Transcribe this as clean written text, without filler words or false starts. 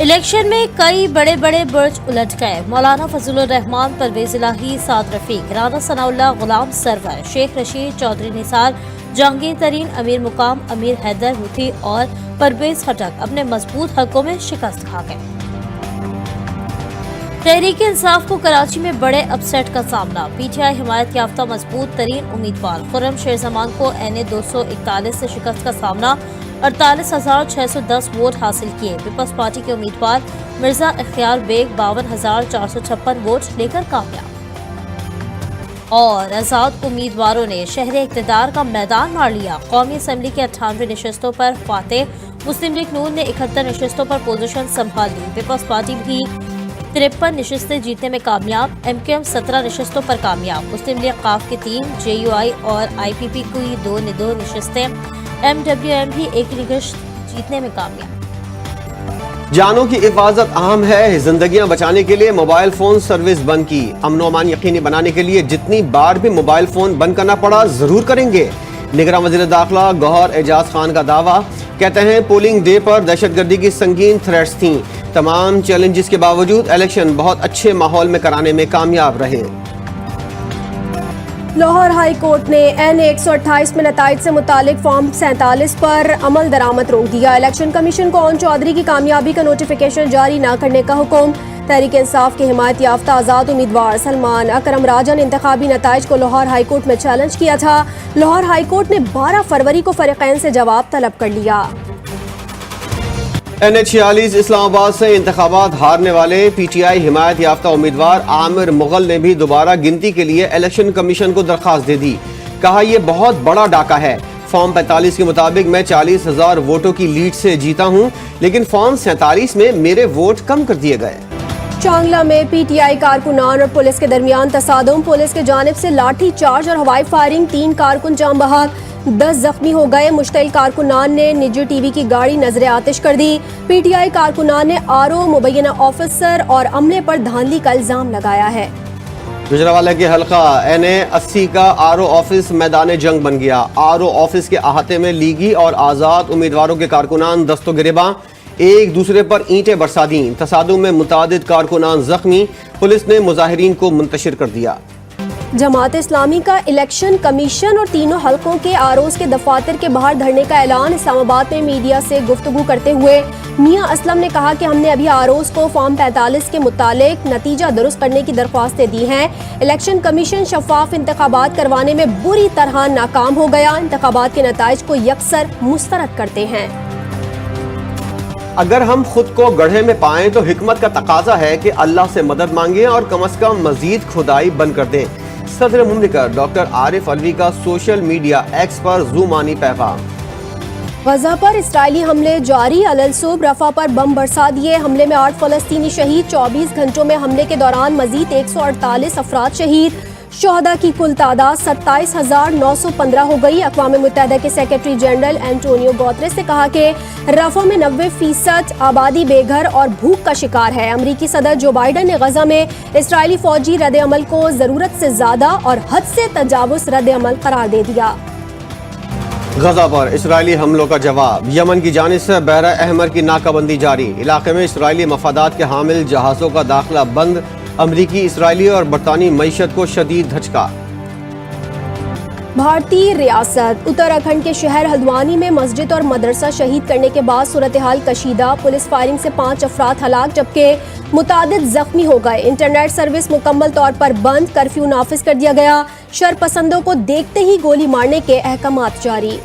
Election में कई बड़े बड़े बुर्ज उलट गए। मौलाना फजलुर रहमान, परवेज इलाही, साद रफीक, राना सनाउल्लाह, गुलाम सरवर, शेख रशीद, चौधरी निसार, जहांगीर तरीन, अमीर मुकाम, अमीर हैदर हुथी और परवेज खटक अपने मजबूत हकों में शिकस्त खा गए। तहरीक इंसाफ को कराची में बड़े अपसेट का सामना। पीटीआई हिमायत याफ्ता मजबूत तरीन उम्मीदवार खुर्रम शेर जमान को NA 241 से शिकस्त का सामना, 48,610 वोट हासिल किए। पीपल्स पार्टी के उम्मीदवार मिर्जा इख्तियार बेग 52,456 वोट लेकर कामयाब। और आजाद उम्मीदवारों ने शहर इक़्तिदार का मैदान मार लिया। कौमी असम्बली के 98 नशस्तों पर फातेह। मुस्लिम लीग नून ने 71 नशस्तों पर पोजीशन संभाल ली। पीपल्स पार्टी भी 53 नशस्तें जीतने में कामयाब। MQM 17 नशस्तों पर कामयाब। मुस्लिम लीग काफ की 3, JUI और IPP की 2 नशस्तें, MWM भी 1 नशस्त जीतने में कामयाब। जानों की हिफाजत अहम है। जिंदगियां बचाने के लिए मोबाइल फोन सर्विस बंद की। अमन व अमान यकीनी बनाने के लिए जितनी बार भी मोबाइल फोन बंद करना पड़ा जरूर करेंगे। निगरान वज़ीर दाखिला गौहर एजाज खान का दावा। कहते हैं पोलिंग डे पर दहशतगर्दी की संगीन थ्रेट्स थीं। तमाम चैलेंजेस के बावजूद इलेक्शन बहुत अच्छे माहौल में कराने में कामयाब रहे। लाहौर हाई कोर्ट ने NA 128 में नताइज से मुतालिक फॉर्म 47 पर अमल दरामद रोक दिया। इलेक्शन कमीशन को ओन चौधरी की कामयाबी का नोटिफिकेशन जारी न करने का हुक्म। तहरीक इंसाफ के हिमायत याफ्ता आज़ाद उम्मीदवार सलमान अकरम राजा ने इंतखाबी नताइज को लाहौर हाई कोर्ट में चैलेंज किया था। लाहौर हाई कोर्ट ने 12 फरवरी को फरीकैन से जवाब तलब कर लिया। NH 46 इस्लामाबाद से इंतखाबात हारने वाले PTI हिमायत याफ्ता उम्मीदवार आमिर मुगल ने भी दोबारा गिनती के लिए इलेक्शन कमीशन को दरख्वास्त दे दी। कहा यह बहुत बड़ा डाका है। फॉर्म 45 के मुताबिक मैं 40,000 वोटों की लीड से जीता हूं, लेकिन फॉर्म 47 में मेरे वोट कम कर दिए गए। चांगला में PTI कारकुनान और पुलिस के दरमियान तसादुम। पुलिस के जानिब से लाठी चार्ज और हवाई फायरिंग, 3 कारकुन जाम बहक, 10 जख्मी हो गए। मुश्तइल कारकुनान ने निजी TV की गाड़ी नजर आतिश कर दी। PTI कारकुनान ने RO मुबैना ऑफिसर और अमले पर धांधली का इल्जाम लगाया है। गुजरावाला के हल्का NA 80 का RO ऑफिस मैदान जंग बन गया। RO ऑफिस के अहाते में लीगी और आजाद उम्मीदवारों के कारकुनान दस्तो गिरेबां, एक दूसरे पर ईंटें बरसा दी। तसादुम में मुतादिद कारकुनान जख्मी। पुलिस ने मुजाहिरीन को मुंतशिर कर दिया। जमात इस्लामी का इलेक्शन कमीशन और तीनों हलकों के ROs के दफातर के बाहर धरने का ऐलान। इस्लामाबाद में मीडिया से गुफ्तगू करते हुए मियां असलम ने कहा कि हमने अभी ROs को फॉर्म 45 के मुतालिक नतीजा दुरुस्त करने की दरख्वास्तें दी हैं। इलेक्शन कमीशन शफाफ इंतखाबात करवाने में बुरी तरह नाकाम हो गया। इंतखाबात के नताइज को यकसर मुस्तरद करते हैं। अगर हम खुद को गड्ढे में पाएं तो हिकमत का तकाजा है कि अल्लाह से मदद मांगें और कम से कम मजीद खुदाई बंद कर दें। सदर मुमलिकत डॉक्टर आरिफ अलवी का सोशल मीडिया X पर ज़ुमानी पैगाम। गजा पर इस्राइली हमले जारी। अलसूब रफा पर बम बरसा दिए। हमले में 8 फलस्तीनी शहीद। 24 घंटों में हमले के दौरान मजीद 148 अफराद शहीद। शोहदा की कुल तादाद 27,915 हो गई। अक़वाम मुत्तहिदा के सेक्रेटरी जनरल एंटोनियो गुतेरेस ने कहा कि रफ़ा में 90% आबादी बेघर और भूख का शिकार है। अमरीकी सदर जो बाइडन ने गजा में इस्राइली फौजी रद्द अमल को ज़रूरत से ज़्यादा और हद से तजावुज़ रद्द अमल करार दे दिया। गजा पर इसराइली हमलों का जवाब। यमन की जानिब से बहरा अहमर की नाकाबंदी जारी। इलाके में इसराइली मफादात के हामिल जहाज़ों का दाखिला बंद। अमरीकी, इसराइली और बरतानी मईशत को शदीद धचका। भारतीय रियासत उत्तराखंड के शहर हल्द्वानी में मस्जिद और मदरसा शहीद करने के बाद सूरत हाल कशीदा। पुलिस फायरिंग से 5 अफराद हलाक जबकि मुतादिद जख्मी हो गए। इंटरनेट सर्विस मुकम्मल तौर पर बंद। कर्फ्यू नाफिज कर दिया गया। शरपसंदों को देखते ही गोली मारने के अहकामात जारी।